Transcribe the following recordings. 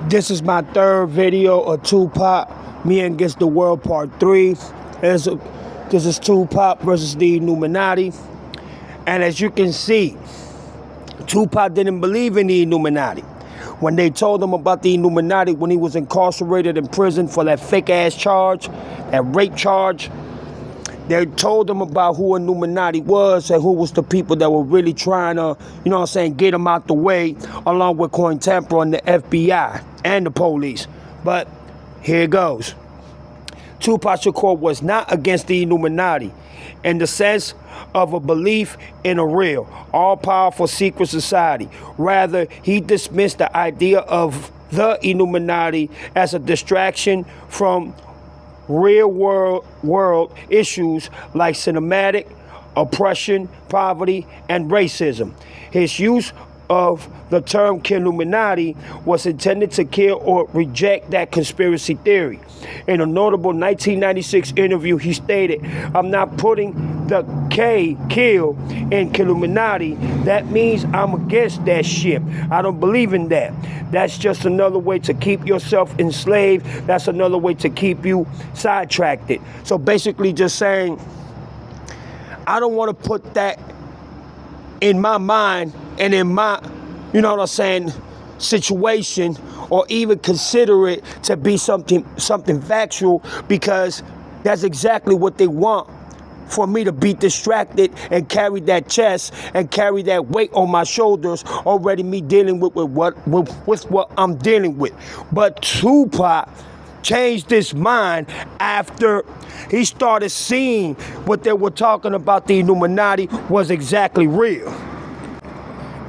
This is my third video of Tupac, Me Against the World Part 3. This is Tupac versus the Illuminati. And as you can see, Tupac didn't believe in the Illuminati. When they told him about the Illuminati when he was incarcerated in prison for that fake-ass charge, that rape charge, they told him about who Illuminati was and who was the people that were really trying to, get him out the way, along with COINTELPRO and the FBI and the police. But here it goes. Tupac Shakur was not against the Illuminati in the sense of a belief in a real, all-powerful secret society. Rather, he dismissed the idea of the Illuminati as a distraction from real world issues like cinematic, oppression, poverty, and racism. His use of the term Illuminati was intended to kill or reject that conspiracy theory. In a notable 1996 interview, he stated, "I'm not putting the kill in Illuminati. That means I'm against that shit. I don't believe in that. That's just another way to keep yourself enslaved. That's another way to keep you sidetracked." So basically just saying, I don't want to put that in my mind and in my, situation, or even consider it to be something factual, because that's exactly what they want, for me to be distracted and carry that chest and carry that weight on my shoulders, already me dealing with what I'm dealing with. But Tupac changed his mind after he started seeing what they were talking about the Illuminati was exactly real.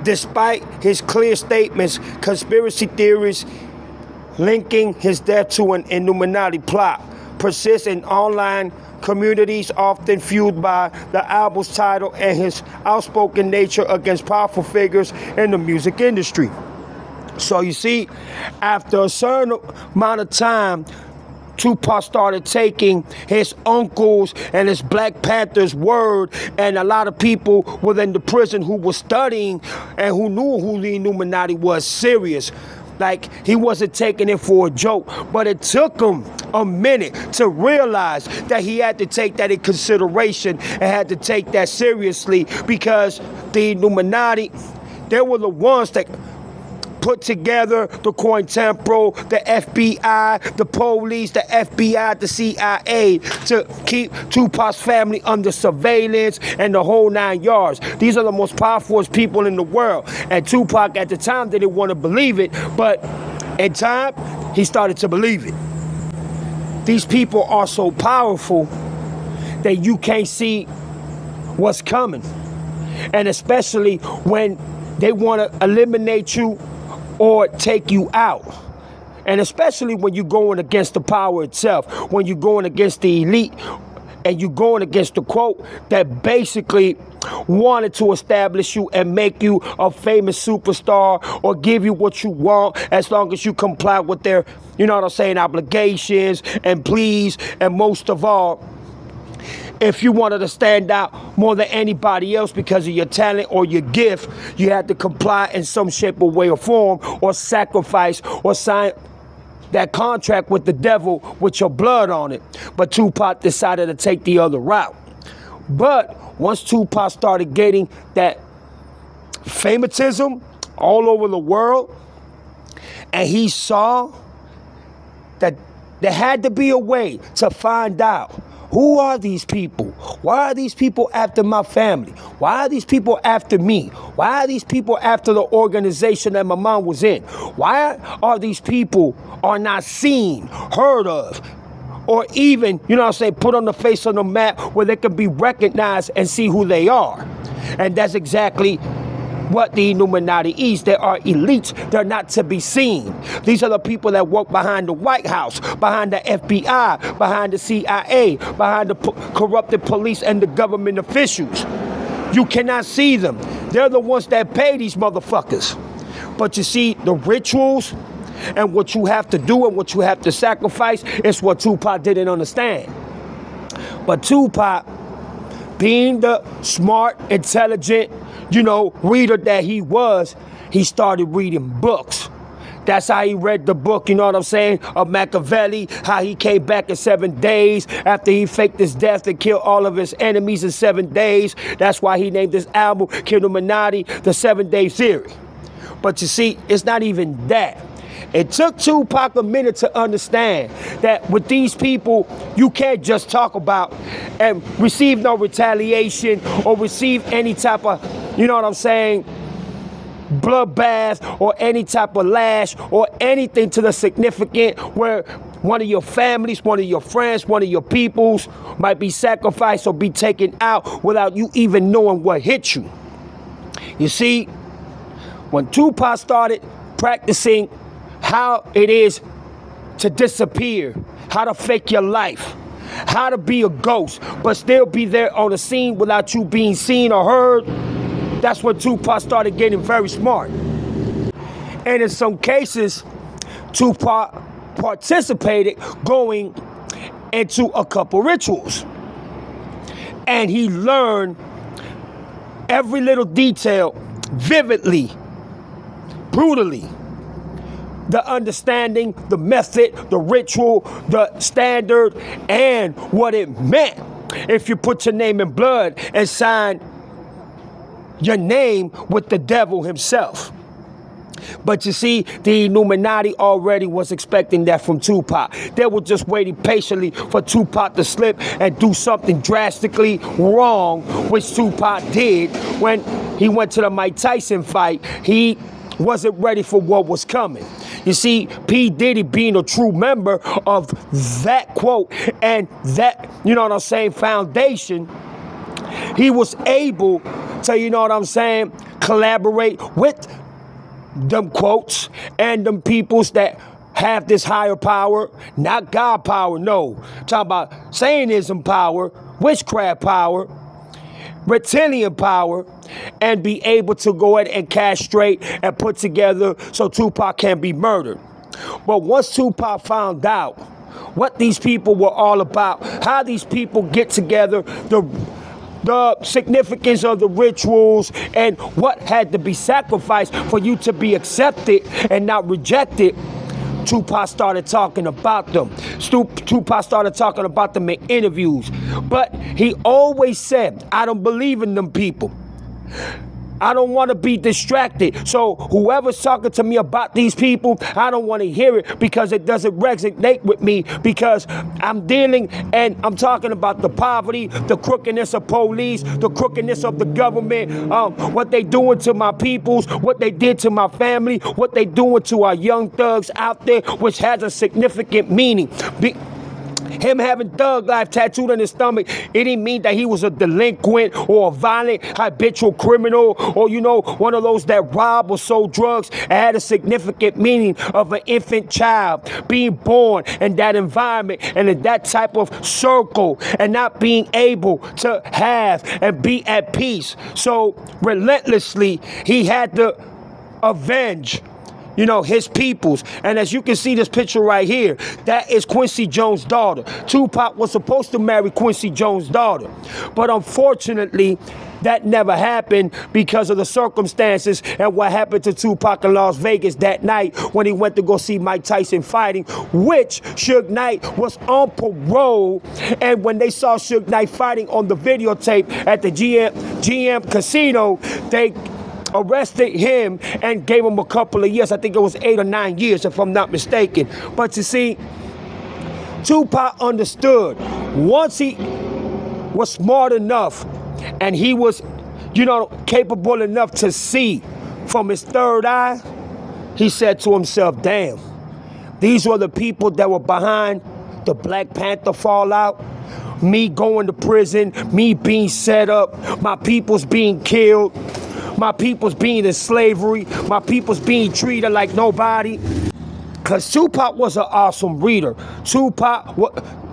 Despite his clear statements, conspiracy theories linking his death to an Illuminati plot persist in online communities, often fueled by the album's title and his outspoken nature against powerful figures in the music industry. So you see, after a certain amount of time, Tupac started taking his uncles and his Black Panthers' word, and a lot of people within the prison who were studying and who knew who the Illuminati was serious. Like, he wasn't taking it for a joke, but it took him a minute to realize that he had to take that in consideration and had to take that seriously, because the Illuminati, they were the ones that put together the COINTELPRO, the FBI, the police, the FBI, the CIA, to keep Tupac's family under surveillance and the whole 9 yards. These are the most powerful people in the world. And Tupac at the time didn't want to believe it, but in time, he started to believe it. These people are so powerful that you can't see what's coming. And especially when they want to eliminate you or take you out. And especially when you're going against the power itself, when you're going against the elite, and you're going against the quote that basically wanted to establish you and make you a famous superstar, or give you what you want as long as you comply with their, obligations and pleas. And most of all, if you wanted to stand out more than anybody else because of your talent or your gift, you had to comply in some shape or way or form, or sacrifice, or sign that contract with the devil with your blood on it. But Tupac decided to take the other route. But once Tupac started getting that favoritism all over the world, and he saw that there had to be a way to find out, who are these people? Why are these people after my family? Why are these people after me? Why are these people after the organization that my mom was in? Why are these people are not seen, heard of, or even, put on the face on the map where they can be recognized and see who they are? And that's exactly what the Illuminati is. They are elites. They're not to be seen. These are the people that work behind the White House, behind the FBI, behind the CIA, behind the corrupted police and the government officials. You cannot see them. They're the ones that pay these motherfuckers. But you see, the rituals and what you have to do and what you have to sacrifice is what Tupac didn't understand. But Tupac, being the smart, intelligent, reader that he was, he started reading books That's how he read the book, you know what I'm saying, of Machiavelli, how he came back in 7 days after he faked his death and killed all of his enemies in 7 days. That's why he named this album, Illuminati, the 7-Day Theory. But you see, it's not even that. It took Tupac a minute to understand that with these people, you can't just talk about and receive no retaliation or receive any type of, you know what I'm saying, bloodbath or any type of lash or anything to the significant where one of your families, one of your friends, one of your peoples might be sacrificed or be taken out without you even knowing what hit you. You see, when Tupac started practicing how it is to disappear, how to fake your life, how to be a ghost, but still be there on the scene without you being seen or heard, that's when Tupac started getting very smart. And in some cases, Tupac participated going into a couple rituals. And he learned every little detail vividly, brutally. The understanding, the method, the ritual, the standard, and what it meant if you put your name in blood and sign your name with the devil himself. But you see, the Illuminati already was expecting that from Tupac. They were just waiting patiently for Tupac to slip and do something drastically wrong, which Tupac did when he went to the Mike Tyson fight. He wasn't ready for what was coming. You see, P. Diddy being a true member of that quote and that, you know what I'm saying, foundation, he was able to, you know what I'm saying, collaborate with them quotes and them peoples that have this higher power, not God power, no. Talking about Satanism power, witchcraft power, reptilian power, and be able to go ahead and castrate and put together so Tupac can be murdered. But once Tupac found out what these people were all about, how these people get together, the significance of the rituals, and what had to be sacrificed for you to be accepted and not rejected, Tupac started talking about them. Tupac started talking about them in interviews. But he always said, I don't believe in them people. I don't want to be distracted. So whoever's talking to me about these people, I don't want to hear it because it doesn't resonate with me, because I'm dealing and I'm talking about the poverty, the crookedness of police, the crookedness of the government, what they doing to my peoples, what they did to my family, what they doing to our young thugs out there, which has a significant meaning. Him having thug life tattooed on his stomach, it didn't mean that he was a delinquent or a violent, habitual criminal or, you know, one of those that rob or sold drugs. It had a significant meaning of an infant child being born in that environment and in that type of circle and not being able to have and be at peace. So relentlessly, he had to avenge, you know, his peoples. And as you can see this picture right here, that is Quincy Jones' daughter. Tupac was supposed to marry Quincy Jones' daughter. But unfortunately, that never happened because of the circumstances and what happened to Tupac in Las Vegas that night when he went to go see Mike Tyson fighting, which Suge Knight was on parole. And when they saw Suge Knight fighting on the videotape at the GM Casino, they arrested him and gave him a couple of years. I think it was 8 or 9 years, if I'm not mistaken. But you see, Tupac understood once he was smart enough and he was, you know, capable enough to see from his third eye, he said to himself, damn, these were the people that were behind the Black Panther fallout, me going to prison, me being set up, my people's being killed, my people's being in slavery, my people's being treated like nobody. Because Tupac was an awesome reader. Tupac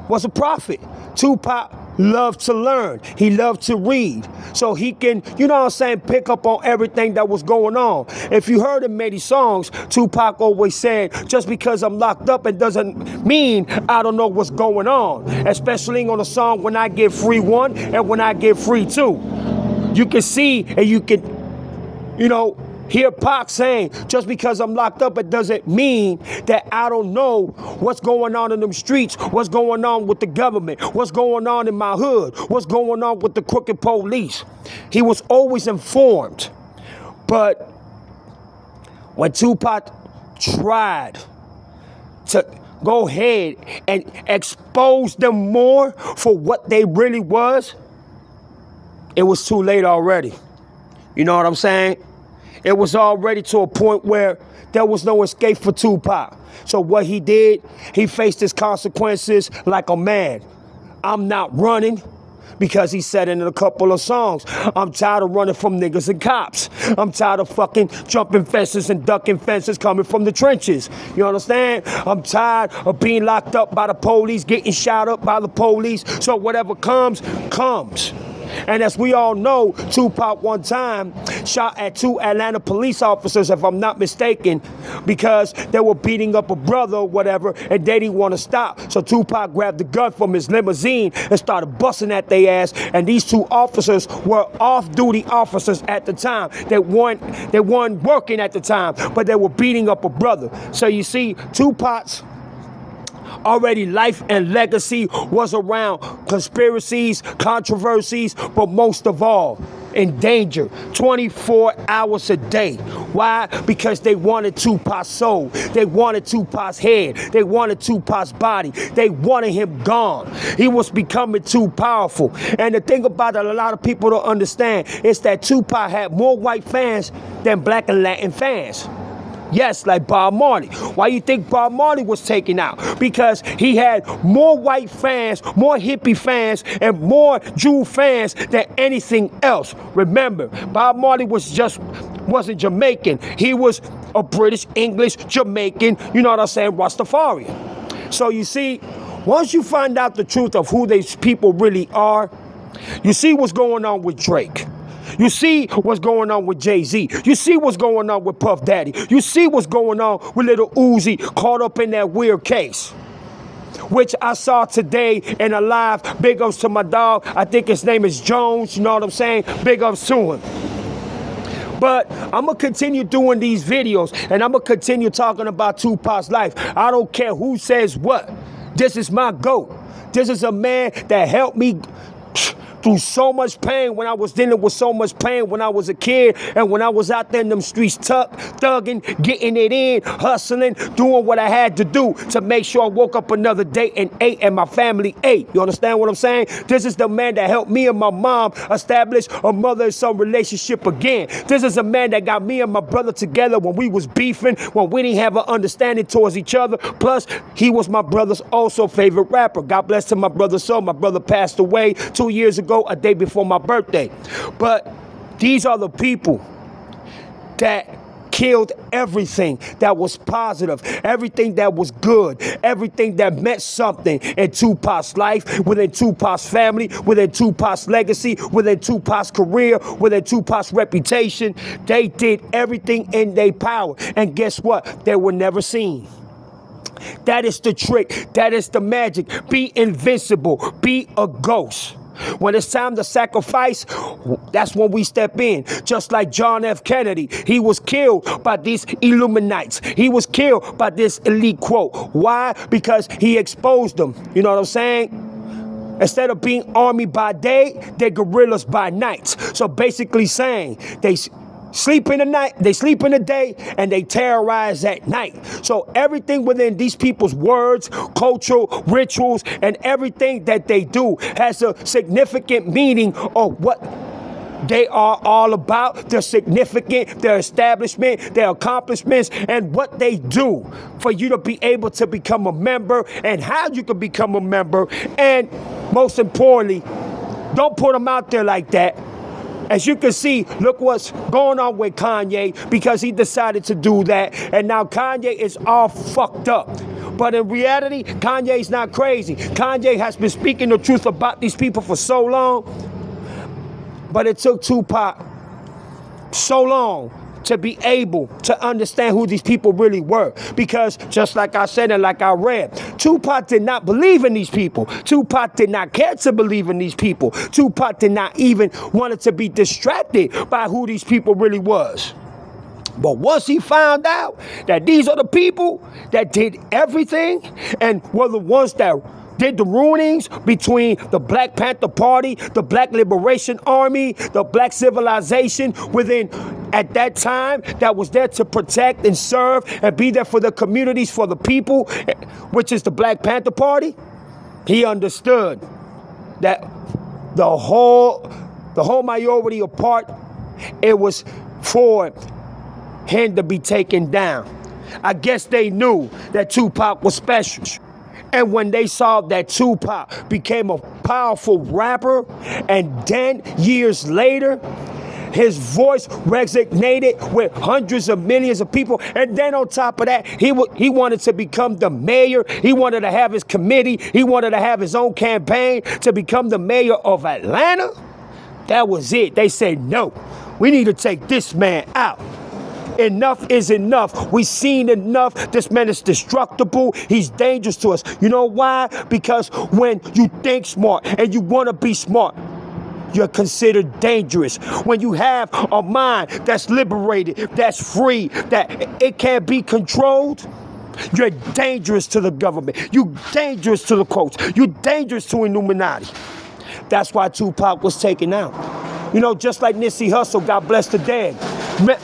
was a prophet. Tupac loved to learn. He loved to read. So he can, you know what I'm saying, pick up on everything that was going on. If you heard him many songs, Tupac always said, just because I'm locked up, it doesn't mean I don't know what's going on. Especially on a song, When I Get Free 1 and When I Get Free 2. You can see and you can, you know, hear Pac saying, just because I'm locked up, it doesn't mean that I don't know what's going on in them streets, what's going on with the government, what's going on in my hood, what's going on with the crooked police. He was always informed. But when Tupac tried to go ahead and expose them more for what they really was, it was too late already. You know what I'm saying? It was already to a point where there was no escape for Tupac. So what he did, he faced his consequences like a man. I'm not running, because he said in a couple of songs, I'm tired of running from niggas and cops. I'm tired of fucking jumping fences and ducking fences coming from the trenches. You understand? I'm tired of being locked up by the police, getting shot up by the police. So whatever comes, comes. And as we all know, Tupac one time shot at 2 Atlanta police officers, if I'm not mistaken, because they were beating up a brother or whatever, and they didn't want to stop. So Tupac grabbed the gun from his limousine and started busting at their ass. And these 2 officers were off-duty officers at the time. They weren't working at the time, but they were beating up a brother. So you see, Tupac's already life and legacy was around conspiracies, controversies, but most of all, in danger 24 hours a day. Why? Because they wanted Tupac's soul. They wanted Tupac's head. They wanted Tupac's body. They wanted him gone. He was becoming too powerful. And the thing about it, a lot of people don't understand, is that Tupac had more white fans than black and Latin fans. Yes, like Bob Marley. Why you think Bob Marley was taken out? Because he had more white fans, more hippie fans, and more Jew fans than anything else. Remember, Bob Marley wasn't Jamaican. He was a British, English, Jamaican, you know what I'm saying, Rastafarian. So you see, once you find out the truth of who these people really are, you see what's going on with Drake. You see what's going on with Jay-Z. You see what's going on with Puff Daddy. You see what's going on with Lil Uzi caught up in that weird case, which I saw today in a live. Big ups to my dog. I think his name is Jones. You know what I'm saying? Big ups to him. But I'm going to continue doing these videos, and I'm going to continue talking about Tupac's life. I don't care who says what. This is my GOAT. This is a man that helped me through so much pain, when I was dealing with so much pain when I was a kid, and when I was out there in them streets thugging, getting it in, hustling, doing what I had to do to make sure I woke up another day and ate, and my family ate. You understand what I'm saying? This is the man that helped me and my mom establish a mother and son relationship again. This is a man that got me and my brother together when we was beefing, when we didn't have an understanding towards each other. Plus, he was my brother's also favorite rapper. God bless to my brother's soul. My brother passed away 2 years ago, a day before my birthday. But these are the people that killed everything that was positive, everything that was good, everything that meant something in Tupac's life, within Tupac's family, within Tupac's legacy, within Tupac's career, within Tupac's reputation. They did everything in their power. And guess what? They were never seen. That is the trick. That is the magic. Be invincible. Be a ghost. When it's time to sacrifice, that's when we step in. Just like John F. Kennedy, he was killed by these Illuminati. He was killed by this elite quote. Why? Because he exposed them. You know what I'm saying? Instead of being army by day, they're guerrillas by night. So basically saying they sleep in the night, they sleep in the day, and they terrorize at night. So everything within these people's words, cultural rituals, and everything that they do has a significant meaning of what they are all about, their significant, their establishment, their accomplishments, and what they do for you to be able to become a member, and how you can become a member. And most importantly, don't put them out there like that. As you can see, look what's going on with Kanye, because he decided to do that. And now Kanye is all fucked up. But in reality, Kanye's not crazy. Kanye has been speaking the truth about these people for so long. But it took Tupac so long to be able to understand who these people really were. Because just like I said and like I read, Tupac did not believe in these people. Tupac did not care to believe in these people. Tupac did not even want to be distracted by who these people really was. But once he found out that these are the people that did everything and were the ones that did the ruinings between the Black Panther Party, the Black Liberation Army, the Black civilization within, at that time, that was there to protect and serve and be there for the communities, for the people, which is the Black Panther Party, he understood that the whole minority of part, it was for him to be taken down. I guess they knew that Tupac was special. And when they saw that Tupac became a powerful rapper, and then years later, his voice resonated with hundreds of millions of people, and then on top of that, he wanted to become the mayor. He wanted to have his committee. He wanted to have his own campaign to become the mayor of Atlanta. That was it. They said, no, we need to take this man out. Enough is enough. We've seen enough. This man is destructible. He's dangerous to us. You know why? Because when you think smart and you want to be smart, you're considered dangerous. When you have a mind that's liberated, that's free, that it can't be controlled, you're dangerous to the government. You're dangerous to the courts. You're dangerous to Illuminati. That's why Tupac was taken out. You know, just like Nipsey Hussle, God bless the dead.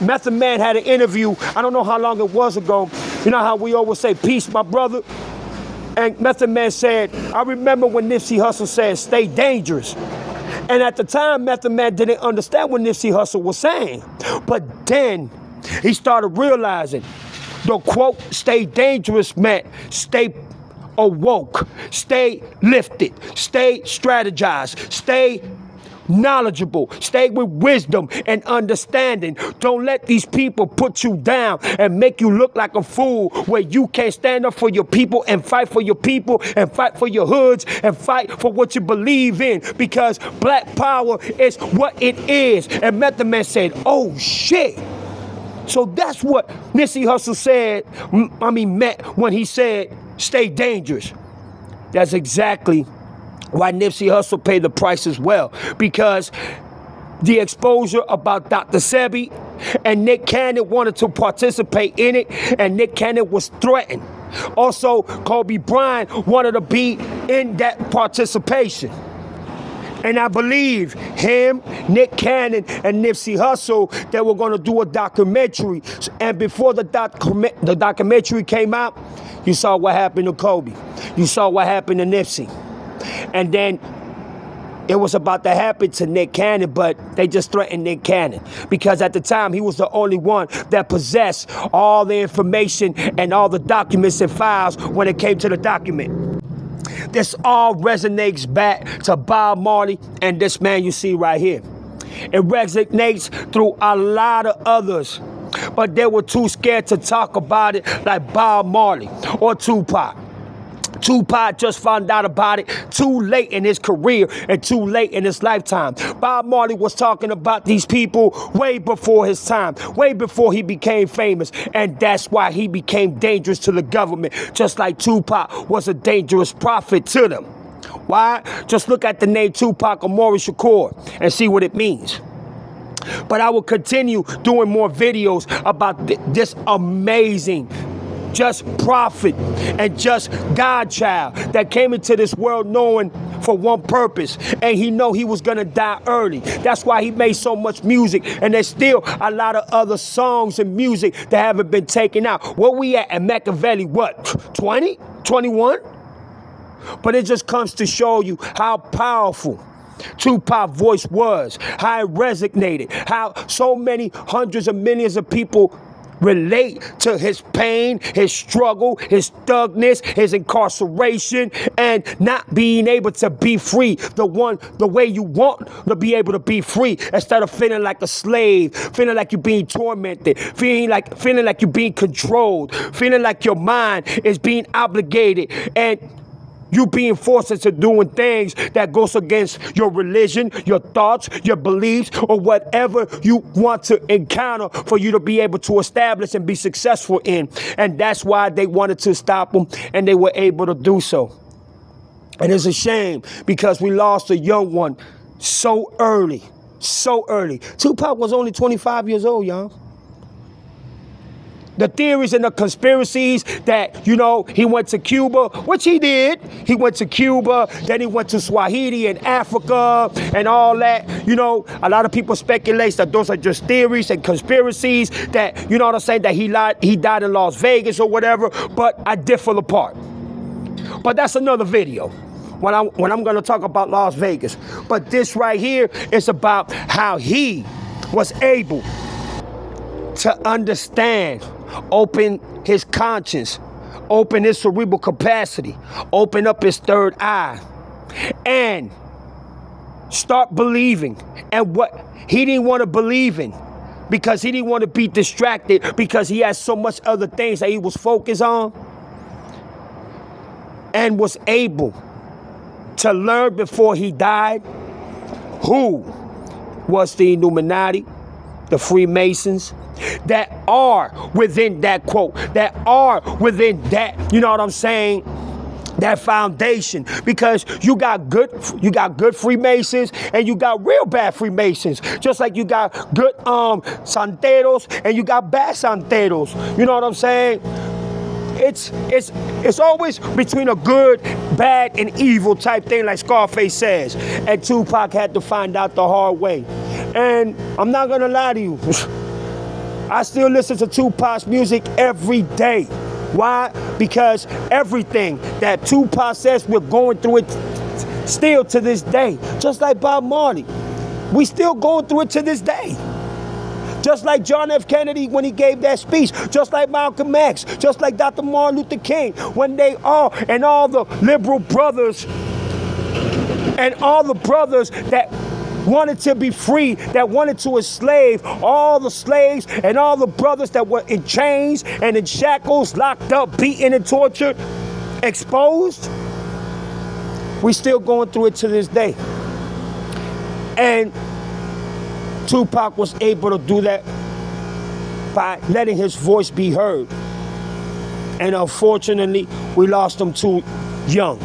Method Man had an interview, I don't know how long it was ago. You know how we always say, peace, my brother? And Method Man said, I remember when Nipsey Hussle said, stay dangerous. And at the time, Method Man didn't understand what Nipsey Hussle was saying. But then he started realizing the quote, stay dangerous meant stay awoke, stay lifted, stay strategized, stay knowledgeable, stay with wisdom and understanding. Don't let these people put you down and make you look like a fool, where you can't stand up for your people and fight for your people and fight for your hoods and fight for what you believe in, because black power is what it is. And Method Man said, oh shit. So that's what Nipsey Hussle said, meant when he said stay dangerous. That's exactly why Nipsey Hussle paid the price as well, because the exposure about Dr. Sebi and Nick Cannon wanted to participate in it, and Nick Cannon was threatened. Also, Kobe Bryant wanted to be in that participation. And I believe him, Nick Cannon, and Nipsey Hussle, they were going to do a documentary. And before the documentary came out, you saw what happened to Kobe. You saw what happened to Nipsey. And then it was about to happen to Nick Cannon, but they just threatened Nick Cannon because at the time he was the only one that possessed all the information and all the documents and files when it came to the document. This all resonates back to Bob Marley and this man you see right here. It resonates through a lot of others, but they were too scared to talk about it, like Bob Marley or Tupac. Tupac just found out about it too late in his career and too late in his lifetime. Bob Marley was talking about these people way before his time, way before he became famous, and that's why he became dangerous to the government, just like Tupac was a dangerous prophet to them. Why? Just look at the name Tupac Amaru Shakur and see what it means. But I will continue doing more videos about this amazing just prophet and just Godchild that came into this world knowing for one purpose, and he know he was gonna die early. That's why he made so much music, and there's still a lot of other songs and music that haven't been taken out. Where we at Machiavelli, what, 20, 21? But it just comes to show you how powerful Tupac's voice was, how it resonated, how so many hundreds of millions of people relate to his pain, his struggle, his thugness, his incarceration, and not being able to be free the way you want to be able to be free, instead of feeling like a slave, feeling like you're being tormented, feeling like you're being controlled, feeling like your mind is being obligated, and you being forced into doing things that goes against your religion, your thoughts, your beliefs, or whatever you want to encounter for you to be able to establish and be successful in. And that's why they wanted to stop them, and they were able to do so. And it's a shame because we lost a young one so early, so early. Tupac was only 25 years old, y'all. The theories and the conspiracies that, you know, he went to Cuba, which he did. He went to Cuba, then he went to Swahili and Africa and all that. You know, a lot of people speculate that those are just theories and conspiracies that, you know what I'm saying, that he died in Las Vegas or whatever, but I differ apart. But that's another video when I'm going to talk about Las Vegas. But this right here is about how he was able to understand, open his conscience, open his cerebral capacity, open up his third eye, and start believing in what he didn't want to believe in, because he didn't want to be distracted, because he had so much other things that he was focused on, and was able to learn before he died who was the Illuminati, the Freemasons, that are within that quote, that are within that, you know what I'm saying, that foundation. Because you got good Freemasons and you got real bad Freemasons. Just like you got good santeros and you got bad santeros. You know what I'm saying? It's always between a good, bad, and evil type thing, like Scarface says. And Tupac had to find out the hard way. And I'm not gonna lie to you, I still listen to Tupac's music every day. Why? Because everything that Tupac says, we're going through it still to this day. Just like Bob Marley, we still going through it to this day. Just like John F. Kennedy when he gave that speech, just like Malcolm X, just like Dr. Martin Luther King, when they all, and all the liberal brothers, and all the brothers that wanted to be free, that wanted to enslave all the slaves and all the brothers that were in chains and in shackles, locked up, beaten and tortured, exposed. We still going through it to this day. And Tupac was able to do that by letting his voice be heard. And unfortunately, we lost him too young.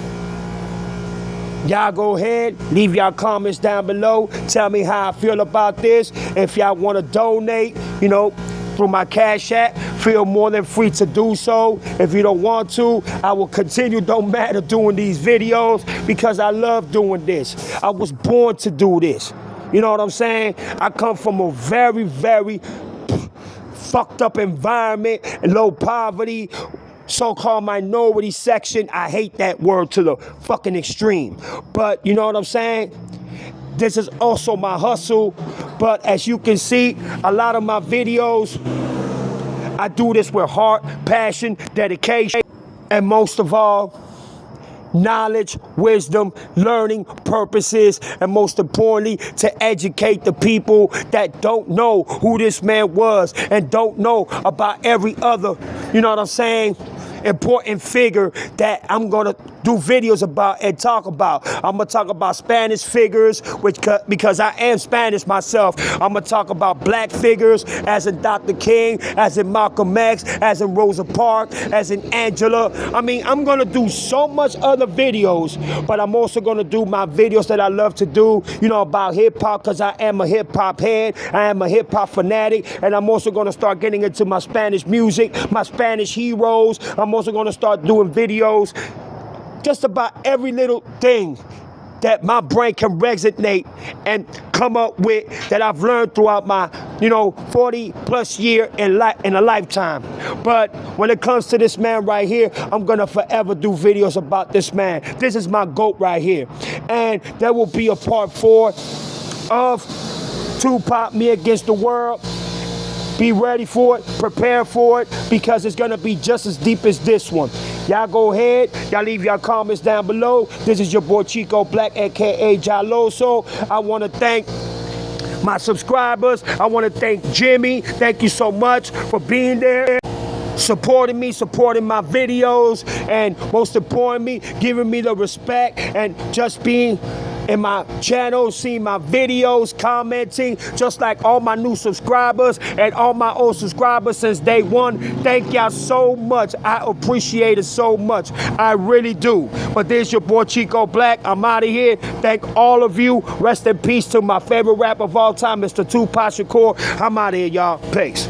Y'all go ahead, leave y'all comments down below. Tell me how I feel about this. If y'all want to donate, you know, through my Cash App, feel more than free to do so. If you don't want to, I will continue, don't matter, doing these videos because I love doing this. I was born to do this. You know what I'm saying? I come from a very, very fucked up environment, low poverty, so-called minority section. I hate that word to the fucking extreme. But you know what I'm saying? This is also my hustle. But as you can see, a lot of my videos, I do this with heart, passion, dedication, and most of all, knowledge, wisdom, learning purposes, and most importantly, to educate the people that don't know who this man was and don't know about every other, you know what I'm saying, important figure that I'm gonna do videos about and talk about. I'm gonna talk about Spanish figures, because I am Spanish myself. I'm gonna talk about black figures, as in Dr. King, as in Malcolm X, as in Rosa Parks, as in Angela. I mean, I'm gonna do so much other videos, but I'm also gonna do my videos that I love to do, you know, about hip hop, because I am a hip hop head, I am a hip hop fanatic, and I'm also gonna start getting into my Spanish music, my Spanish heroes. I'm also gonna start doing videos just about every little thing that my brain can resonate and come up with, that I've learned throughout my, you know, 40 plus year in a lifetime. But when it comes to this man right here, I'm gonna forever do videos about this man. This is my GOAT right here. And there will be a part 4 of Tupac, Me Against the World. Be ready for it, prepare for it, because it's gonna be just as deep as this one. Y'all go ahead, y'all leave your comments down below. This is your boy Chico Black, aka Jaloso. I wanna thank my subscribers. I wanna thank Jimmy. Thank you so much for being there, supporting me, supporting my videos, and most importantly, giving me the respect and just being in my channel, seeing my videos, commenting, just like all my new subscribers and all my old subscribers since day one. Thank y'all so much. I appreciate it so much. I really do. But there's your boy Chico Black. I'm out of here. Thank all of you. Rest in peace to my favorite rapper of all time, Mr. Tupac Shakur. I'm out of here, y'all. Peace.